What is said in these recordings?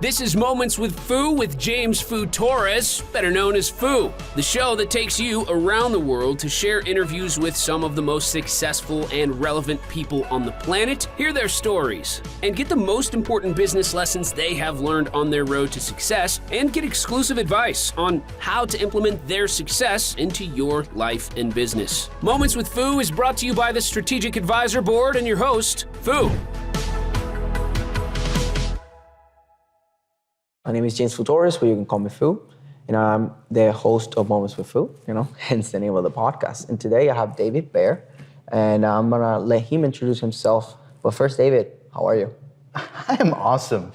This is Moments with Foo with James Foo Torres, better known as Foo, the show that takes you around the world to share interviews with some of the most successful and relevant people on the planet, hear their stories, and get the most important business lessons they have learned on their road to success, and get exclusive advice on how to implement their success into your life and business. Moments with Foo is brought to you by the Strategic Advisor Board and your host, Foo. My name is James Foo Torres, but you can call me Foo. And I'm the host of Moments with Foo, hence the name of the podcast. And today I have David Baer, and I'm going to let him introduce himself. But first, David, how are you? I am awesome.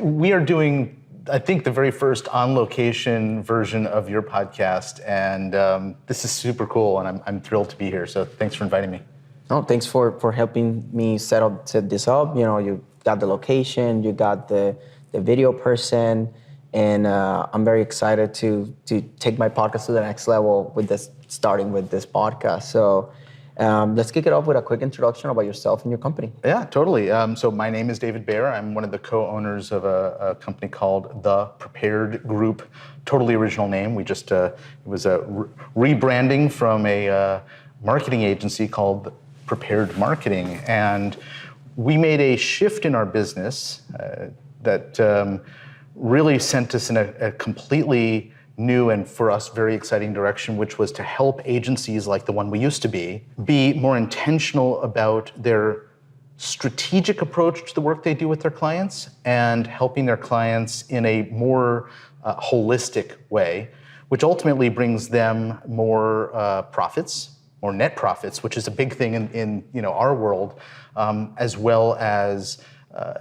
We are doing, I think, the very first on-location version of your podcast, and this is super cool, and I'm thrilled to be here. So thanks for inviting me. No, thanks for helping me set this up. You got the location, you got the video person, and I'm very excited to take my podcast to the next level with this, starting with this podcast. So let's kick it off with a quick introduction about yourself and your company. Yeah, totally. So my name is David Baer. I'm one of the co-owners of a company called The Prepared Group. Totally original name. We just it was a rebranding from a marketing agency called Prepared Marketing, and we made a shift in our business that really sent us in a completely new and for us very exciting direction, which was to help agencies like the one we used to be more intentional about their strategic approach to the work they do with their clients and helping their clients in a more holistic way, which ultimately brings them more profits, more net profits, which is a big thing in our world, as well as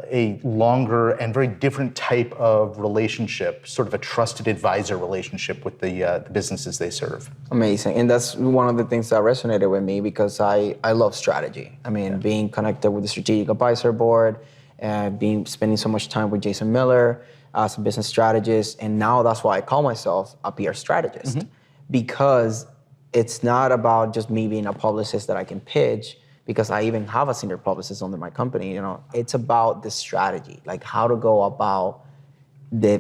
a longer and very different type of relationship, sort of a trusted advisor relationship with the businesses they serve. Amazing. And that's one of the things that resonated with me because I love strategy. I mean, being connected with the Strategic Advisor Board, spending so much time with Jason Miller as a business strategist. And now that's why I call myself a PR strategist, because it's not about just me being a publicist that I can pitch, because I even have a senior publicist under my company. It's about the strategy, like how to go about the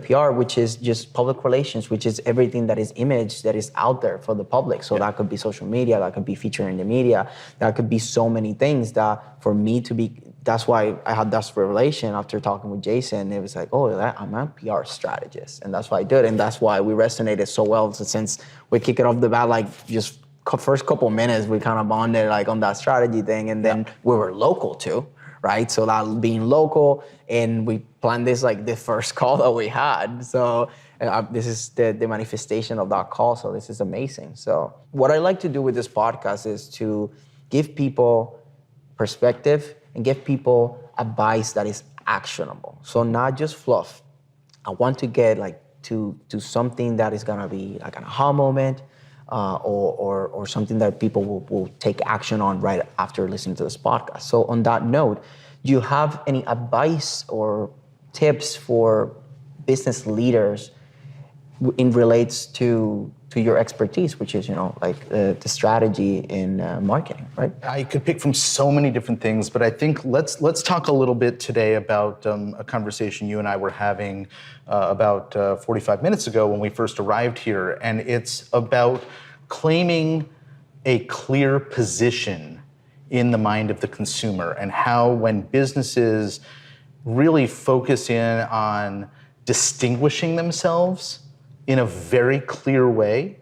PR, which is just public relations, which is everything that is image that is out there for the public. So that could be social media, that could be featured in the media, that could be so many things that for me to be, that's why I had that revelation after talking with Jason. It was like, I'm a PR strategist. And that's why I did. And that's why we resonated so well. So since we kick it off the bat, like just first couple minutes, we kind of bonded like on that strategy thing. And then we were local too, right? So that being local, and we planned this like the first call that we had. So this is the manifestation of that call. So this is amazing. So what I like to do with this podcast is to give people perspective and give people advice that is actionable. So not just fluff. I want to get like to something that is gonna be like an aha moment, or something that people will take action on right after listening to this podcast. So on that note, do you have any advice or tips for business leaders in relates to your expertise, which is, the strategy in marketing, right? I could pick from so many different things, but I think let's talk a little bit today about a conversation you and I were having about 45 minutes ago when we first arrived here, and it's about claiming a clear position in the mind of the consumer, and how when businesses really focus in on distinguishing themselves in a very clear way,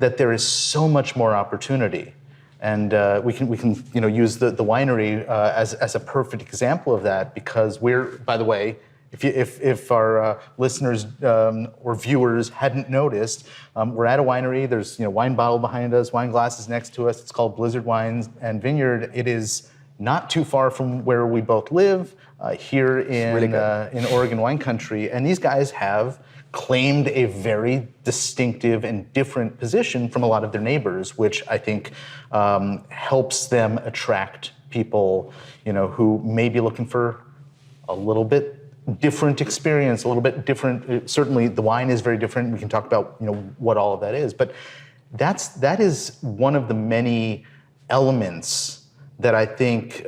that there is so much more opportunity. And we can use the winery as a perfect example of that, because we're, by the way, if our listeners or viewers hadn't noticed, we're at a winery. There's wine bottle behind us, wine glasses next to us. It's called Blizzard Wines and Vineyard. It is not too far from where we both live here in Oregon wine country, and these guys have claimed a very distinctive and different position from a lot of their neighbors, which I think helps them attract people, who may be looking for a little bit different experience, a little bit different. Certainly, the wine is very different. We can talk about what all of that is, but that is one of the many elements that I think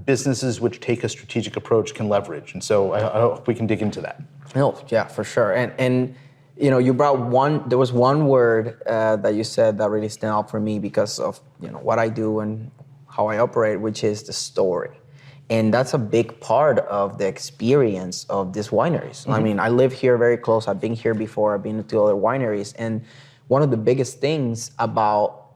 businesses which take a strategic approach can leverage. And so I hope we can dig into that. No, yeah, for sure. And you know, you brought there was one word that you said that really stood out for me because of, you know, what I do and how I operate, which is the story. And that's a big part of the experience of these wineries. Mm-hmm. I mean, I live here very close. I've been here before. I've been to other wineries. And one of the biggest things about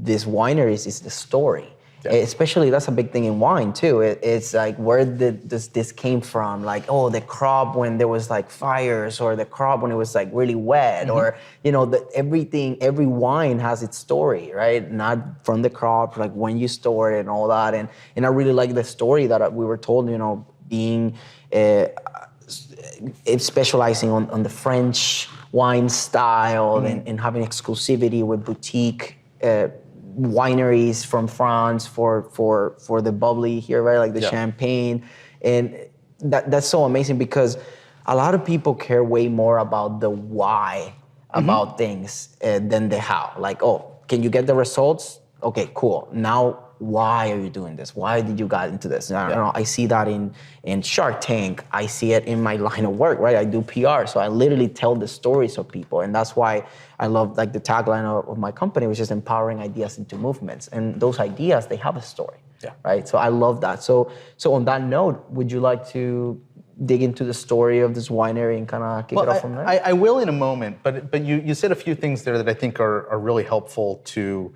these wineries is the story. Yeah. Especially, that's a big thing in wine too. It's like, where did this came from? Like, oh, the crop when there was like fires, or the crop when it was like really wet, mm-hmm. or, you know, every wine has its story, right? Not from the crop, like when you store it and all that. And I really like the story that we were told, you know, being specializing on the French wine style, mm-hmm. and having exclusivity with boutique wineries from France for the bubbly here, right? Like the champagne. And that's so amazing, because a lot of people care way more about the why about mm-hmm. things than the how. Like, oh, can you get the results? Okay, cool. Now, why are you doing this? Why did you get into this? I don't know. I see that in Shark Tank. I see it in my line of work, right? I do PR, so I literally tell the stories of people, and that's why I love, like, the tagline of my company, which is empowering ideas into movements. And those ideas, they have a story, right? So I love that. So on that note, would you like to dig into the story of this winery and kind of kick it off from there? I will in a moment, but you said a few things there that I think are really helpful to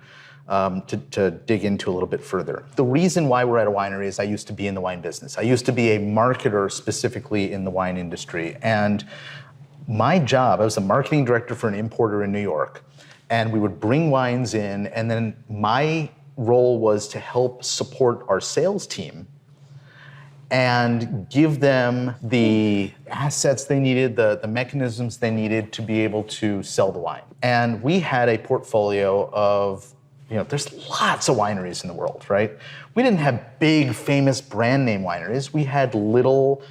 dig into a little bit further. The reason why we're at a winery is I used to be in the wine business. I used to be a marketer specifically in the wine industry. And my job, I was a marketing director for an importer in New York. And we would bring wines in, and then my role was to help support our sales team and give them the assets they needed, the mechanisms they needed to be able to sell the wine. And we had a portfolio of, you know, there's lots of wineries in the world, right? We didn't have big, famous brand name wineries. We had little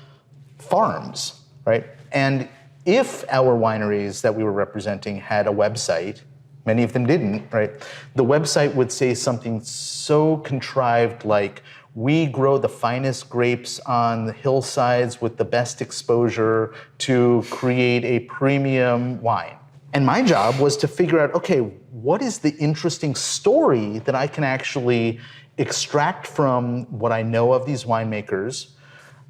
farms, right? And if our wineries that we were representing had a website, many of them didn't, right? The website would say something so contrived like, we grow the finest grapes on the hillsides with the best exposure to create a premium wine. And my job was to figure out, okay, what is the interesting story that I can actually extract from what I know of these winemakers,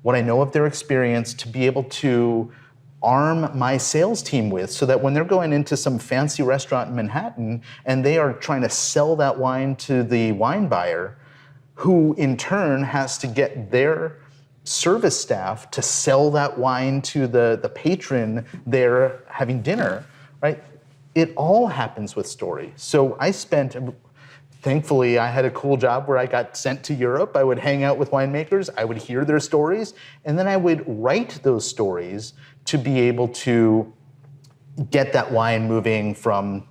what I know of their experience, to be able to arm my sales team with, so that when they're going into some fancy restaurant in Manhattan and they are trying to sell that wine to the wine buyer, who in turn has to get their service staff to sell that wine to the patron there having dinner, right? It all happens with story. So thankfully, I had a cool job where I got sent to Europe. I would hang out with winemakers, I would hear their stories, and then I would write those stories to be able to get that wine moving from,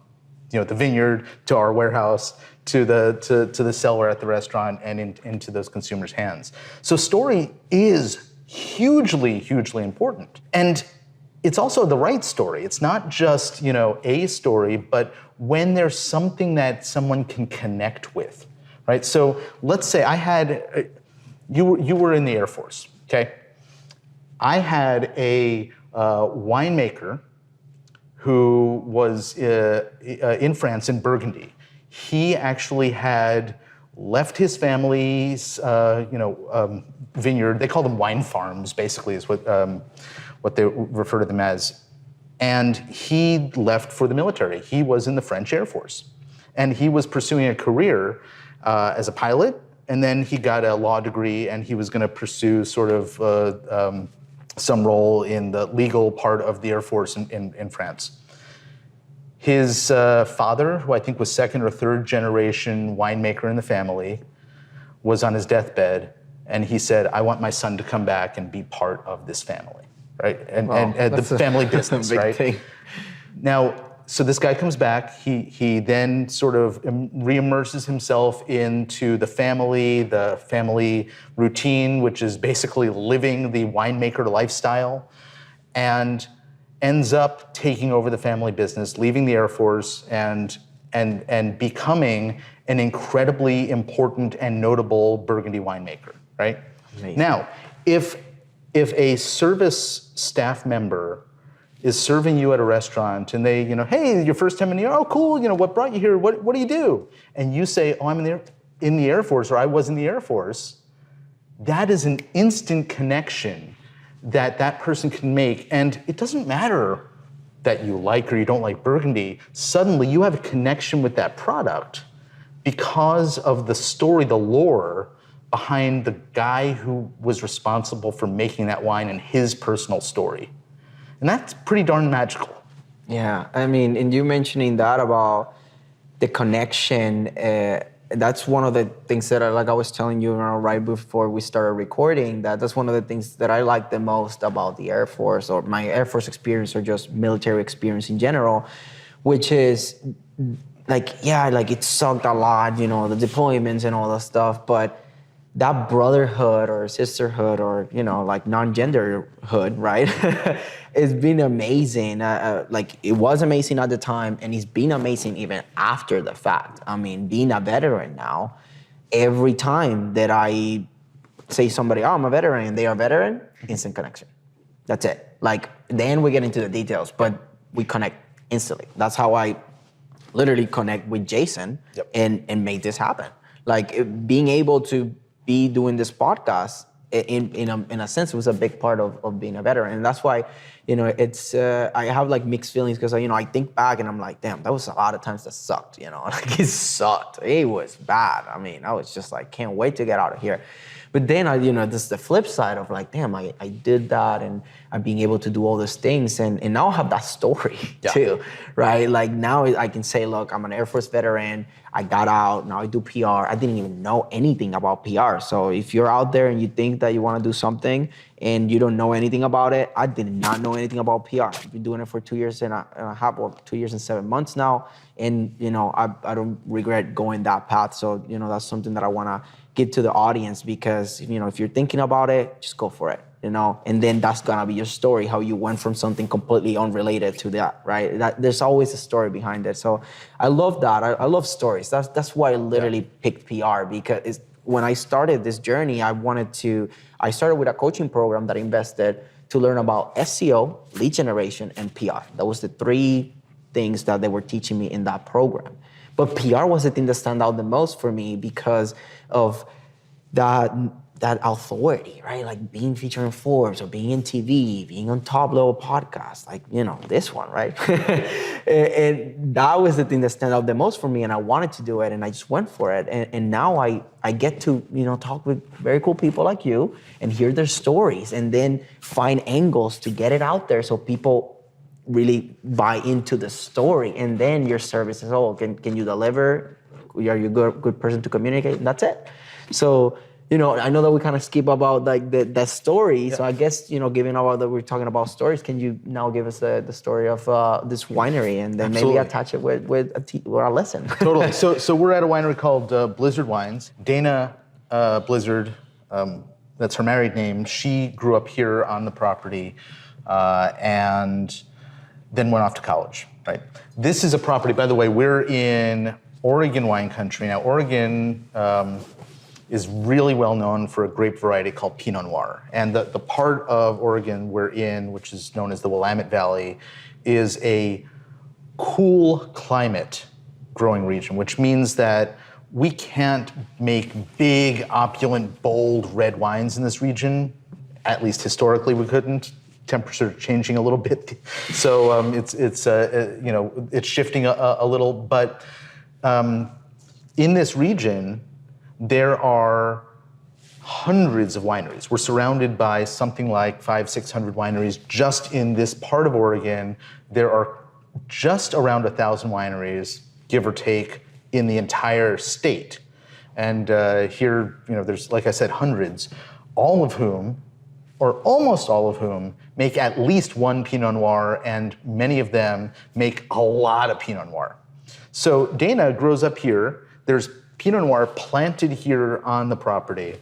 you know, the vineyard to our warehouse to the cellar at the restaurant and into those consumers' hands. So story is hugely, hugely important. And it's also the right story. It's not just, you know, a story, but when there's something that someone can connect with, right? So let's say you were in the Air Force, okay? I had a winemaker who was in France, in Burgundy. He actually had left his family's, vineyard. They call them wine farms, basically, is what they refer to them as. And he left for the military. He was in the French Air Force. And he was pursuing a career as a pilot, and then he got a law degree, and he was going to pursue sort of some role in the legal part of the Air Force in France. His father, who I think was second or third generation winemaker in the family, was on his deathbed, and he said, I want my son to come back and be part of this family, right? And the family business, big right? Thing. Now, so this guy comes back, he then sort of reimmerses himself into the family routine, which is basically living the winemaker lifestyle, and ends up taking over the family business, leaving the Air Force, and and becoming an incredibly important and notable Burgundy winemaker, right? Amazing. Now, if a service staff member is serving you at a restaurant and they, hey, your first time in the Air, oh, cool, what brought you here? What do you do? And you say, oh, I'm in the Air Force, or I was in the Air Force, that is an instant connection that person can make. And it doesn't matter that you like or you don't like Burgundy. Suddenly you have a connection with that product because of the story, the lore behind the guy who was responsible for making that wine and his personal story. And that's pretty darn magical. Yeah, I mean, and you mentioning that about the connection, that's one of the things that I was telling you right before we started recording, that's one of the things that I like the most about the Air Force, or my Air Force experience, or just military experience in general, which is it sucked a lot, the deployments and all that stuff, but that brotherhood or sisterhood or, non-genderhood, right? It's been amazing. It was amazing at the time, and it's been amazing even after the fact. I mean, being a veteran now, every time that I say somebody, oh, I'm a veteran, and they are a veteran, instant connection. That's it. Then we get into the details, but we connect instantly. That's how I literally connect with Jason and make this happen. Being able to be doing this podcast in a sense was a big part of being a veteran, and that's why it's I have mixed feelings, because I think back and I'm like, damn, that was a lot of times that sucked. It sucked. It was bad. I mean, I was just can't wait to get out of here. But then this is the flip side of damn, I did that, and I'm being able to do all those things, and now I have that story too, right? Now I can say, look, I'm an Air Force veteran. I got out, now I do PR. I didn't even know anything about PR. So if you're out there and you think that you want to do something and you don't know anything about it, I did not know anything about PR. I've been doing it for 2 years and a half, or 2 years and 7 months now. And, I don't regret going that path. So, that's something that I want to give to the audience, because, if you're thinking about it, just go for it. And then that's gonna be your story, how you went from something completely unrelated to that, right? There's always a story behind it. So I love that. I love stories. That's why I literally picked PR, because when I started this journey, I started with a coaching program that I invested to learn about SEO, lead generation, and PR. That was the 3 things that they were teaching me in that program. But PR was the thing that stand out the most for me because of that authority, right? Being featured in Forbes, or being in TV, being on top level podcasts, this one, right? and that was the thing that stand out the most for me, and I wanted to do it, and I just went for it. And now I get to, talk with very cool people like you and hear their stories, and then find angles to get it out there so people really buy into the story. And then your service is, can you deliver? Are you a good person to communicate? And that's it. So, I know that we kind of skip about the story. So I guess, given all that we're talking about stories, can you now give us the story of this winery, and then maybe attach it with a lesson? Totally. So we're at a winery called Blizzard Wines. Dana Blizzard, that's her married name. She grew up here on the property, and then went off to college, right? This is a property, by the way, we're in Oregon wine country. Now, Oregon is really well known for a grape variety called Pinot Noir. And the part of Oregon we're in, which is known as the Willamette Valley, is a cool climate growing region, which means that we can't make big, opulent, bold red wines in this region. At least historically we couldn't. Temperature changing a little bit. So it's shifting a little, but in this region, there are hundreds of wineries. We're surrounded by something like 500-600 wineries just in this part of Oregon. There are just around 1,000 wineries, give or take, in the entire state. And here, there's, like I said, hundreds, all of whom, or almost all of whom, make at least one Pinot Noir, and many of them make a lot of Pinot Noir. So Dana grows up here. There's Pinot Noir planted here on the property.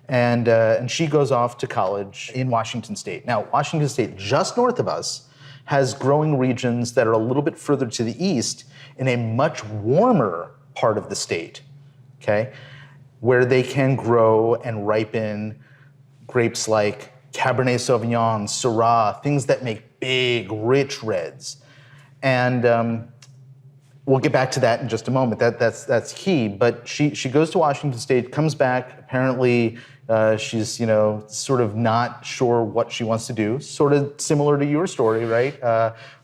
And she goes off to college in Washington State. Now, Washington State, just north of us, has growing regions that are a little bit further to the east in a much warmer part of the state, okay, where they can grow and ripen grapes like Cabernet Sauvignon, Syrah, things that make big, rich reds. And we'll get back to that in just a moment. That's key. But she goes to Washington State, comes back. Apparently, she's sort of not sure what she wants to do. Sort of similar to your story, right?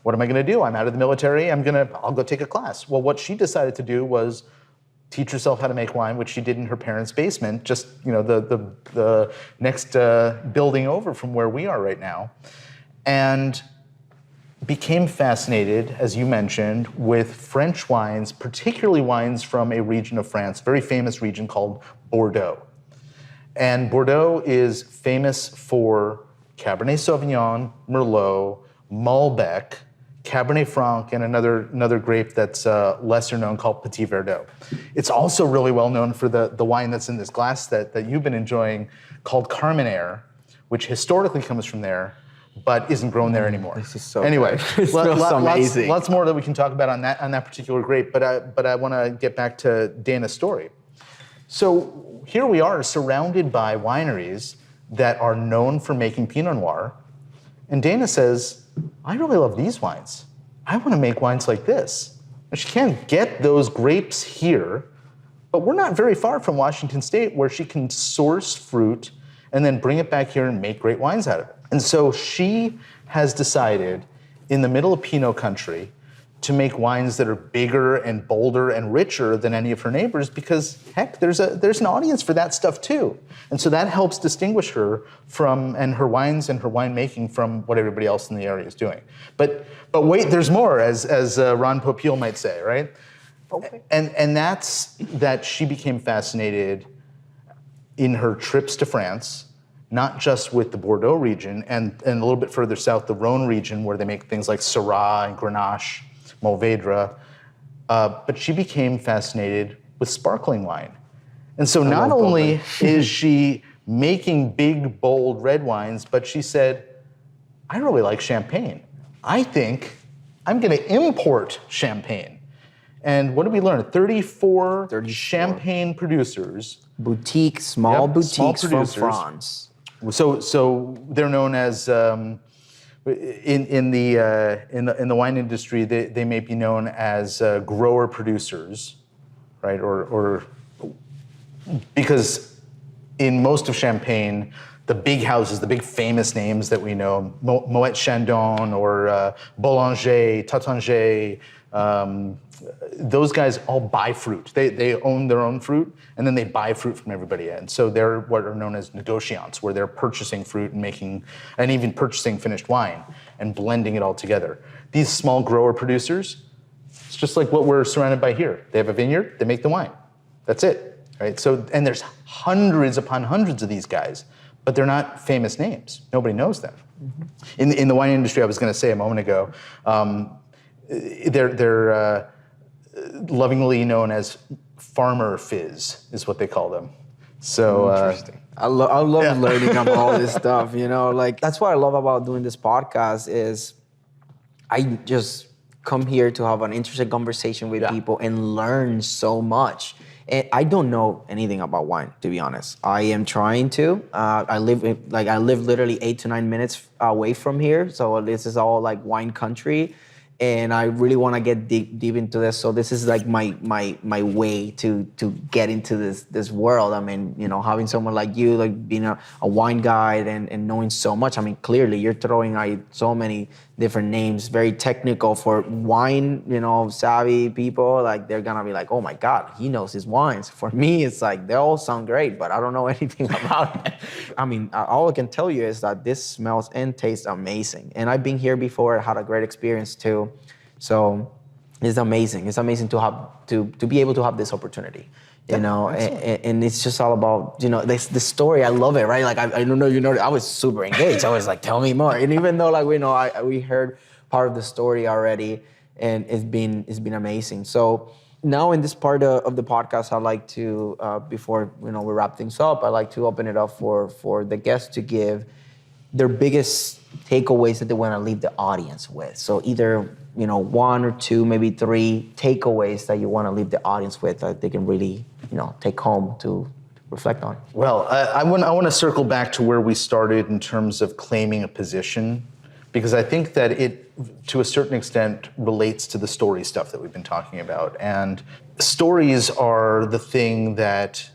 What am I going to do? I'm out of the military. I'll go take a class. Well, what she decided to do was teach herself how to make wine, which she did in her parents' basement, just the next building over from where we are right now, and became fascinated, as you mentioned, with French wines, particularly wines from a region of France, very famous region called Bordeaux. And Bordeaux is famous for Cabernet Sauvignon, Merlot, Malbec, Cabernet Franc, and another grape that's lesser known called Petit Verdot. It's also really well known for the wine that's in this glass that you've been enjoying called Carmenere, which historically comes from there, but isn't grown there anymore. This is so anyway, good. Amazing. Lots more that we can talk about on that particular grape, but I want to get back to Dana's story. So here we are surrounded by wineries that are known for making Pinot Noir, and Dana says, I really love these wines. I want to make wines like this. And she can't get those grapes here, but we're not very far from Washington State where she can source fruit and then bring it back here and make great wines out of it. And so she has decided in the middle of Pinot country to make wines that are bigger and bolder and richer than any of her neighbors because, heck, there's an audience for that stuff too. And so that helps distinguish her and her wines and her winemaking from what everybody else in the area is doing. But wait, there's more, as Ron Popeil might say, right? Okay. And that's that she became fascinated in her trips to France, not just with the Bordeaux region and a little bit further south, the Rhone region, where they make things like Syrah and Grenache, Mourvedre, but she became fascinated with sparkling wine. And so not only is she making big, bold red wines, but she said, I really like champagne. I think I'm going to import champagne. And what did we learn? 34 champagne producers. Small boutiques from France. So they're known as, in the wine industry, they may be known as grower producers, right? Or because in most of Champagne, the big houses, the big famous names that we know, Moet Chandon or Boulanger, Taittinger, those guys all buy fruit. They own their own fruit, and then they buy fruit from everybody. And so they're what are known as negociants, where they're purchasing fruit and even purchasing finished wine and blending it all together. These small grower producers, it's just like what we're surrounded by here. They have a vineyard, they make the wine. That's it, right? So, and there's hundreds upon hundreds of these guys, but they're not famous names. Nobody knows them. Mm-hmm. In the wine industry, I was going to say a moment ago, they're lovingly known as farmer fizz, is what they call them. So interesting. I love learning about all this stuff. Like that's what I love about doing this podcast is I just come here to have an interesting conversation with people and learn so much. And I don't know anything about wine, to be honest. I am trying to. I live literally 8 to 9 minutes away from here, so this is all like wine country. And I really want to get deep into this. So this is like my way to get into this world. I mean, having someone like you, like being a wine guide and knowing so much. I mean, clearly you're throwing out so many different names, very technical for wine, savvy people. Like they're gonna be like, oh my God, he knows his wines. For me, it's like they all sound great, but I don't know anything about it. I mean, all I can tell you is that this smells and tastes amazing. And I've been here before, had a great experience too. So it's amazing. It's amazing to have to be able to have this opportunity, and it's just all about the story. I love it, right? Like I don't know, I was super engaged. I was like, tell me more. And even though we heard part of the story already, and it's been amazing. So now in this part of the podcast, I'd like to before we wrap things up, I'd like to open it up for the guests to give their biggest takeaways that they want to leave the audience with. So either, you know, 1 or 2, maybe 3 takeaways that you want to leave the audience with that they can really, you know, take home to reflect on. Well, I want to circle back to where we started in terms of claiming a position, because I think that it, to a certain extent, relates to the story stuff that we've been talking about. And stories are the thing that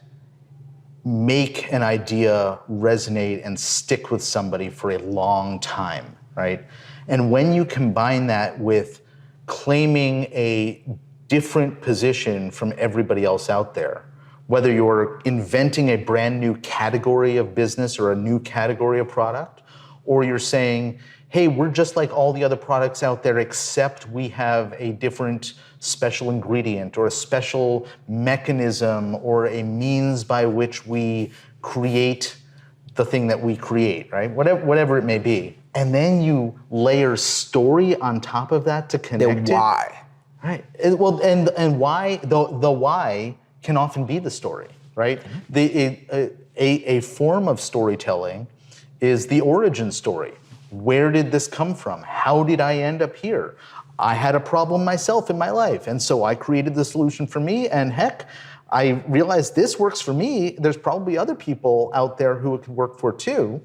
make an idea resonate and stick with somebody for a long time, right? And when you combine that with claiming a different position from everybody else out there, whether you're inventing a brand new category of business or a new category of product, or you're saying, hey, we're just like all the other products out there, except we have a different special ingredient or a special mechanism or a means by which we create the thing that we create, right? Whatever it may be. And then you layer story on top of that to connect The why. Right. Well, and why, the why can often be the story, right? A form of storytelling is the origin story. Where did this come from? How did I end up here? I had a problem myself in my life, and so I created the solution for me, and heck, I realized this works for me. There's probably other people out there who it could work for too.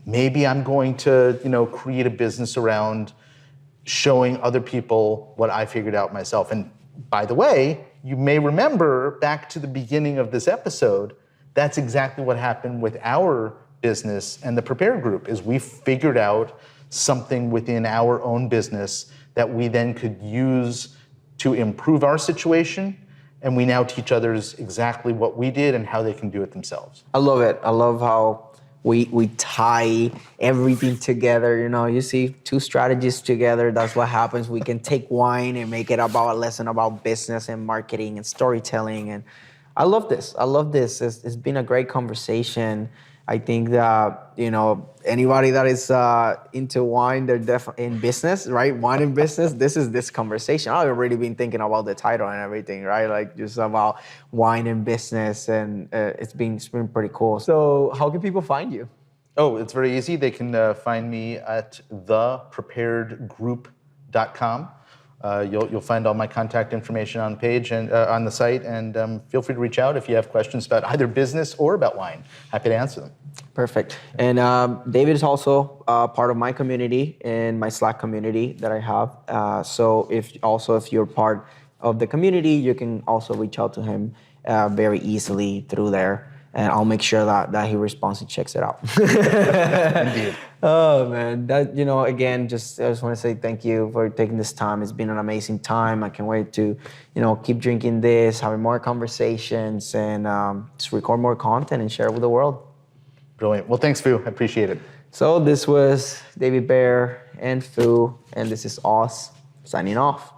Maybe I'm going to, you know, create a business around showing other people what I figured out myself. And by the way, you may remember back to the beginning of this episode, that's exactly what happened with our business and the Prepare Group, is we figured out something within our own business that we then could use to improve our situation, and we now teach others exactly what we did and how they can do it themselves. I love it. I love how we tie everything together. You know, you see 2 strategies together, that's what happens. We can take wine and make it about a lesson about business and marketing and storytelling. And I love this. It's been a great conversation. I think that, you know, anybody that is into wine, they're definitely in business, right? Wine in business, this is this conversation. I've already been thinking about the title and everything, right? Like just about wine in business, and it's been pretty cool. So how can people find you? Oh, it's very easy. They can find me at thepreparedgroup.com. You'll find all my contact information on page and on the site, and feel free to reach out if you have questions about either business or about wine. Happy to answer them. Perfect. And David is also part of my community and my Slack community that I have. So if you're part of the community, you can also reach out to him very easily through there. And I'll make sure that he responds and checks it out. Indeed. Oh man, that, you know, again, I just want to say thank you for taking this time. It's been an amazing time. I can't wait to, you know, keep drinking this, having more conversations, and just record more content and share it with the world. Brilliant. Well, thanks, Fu. I appreciate it. So this was David Baer and Fu, and this is Oz signing off.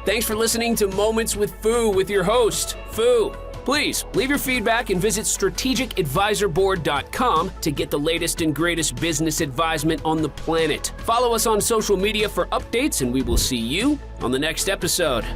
Thanks for listening to Moments with Fu with your host, Fu. Please leave your feedback and visit strategicadvisorboard.com to get the latest and greatest business advisement on the planet. Follow us on social media for updates, and we will see you on the next episode.